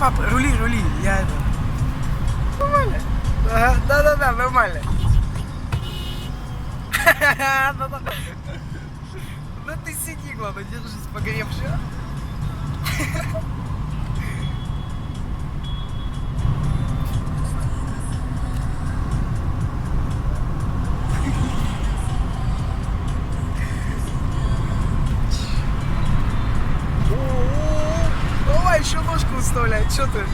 пап, рули, я это... Нормально. Ага, да, нормально. Ну ты сиди, главное, держись, погоревший. Давай еще ножку вставлять, что ты?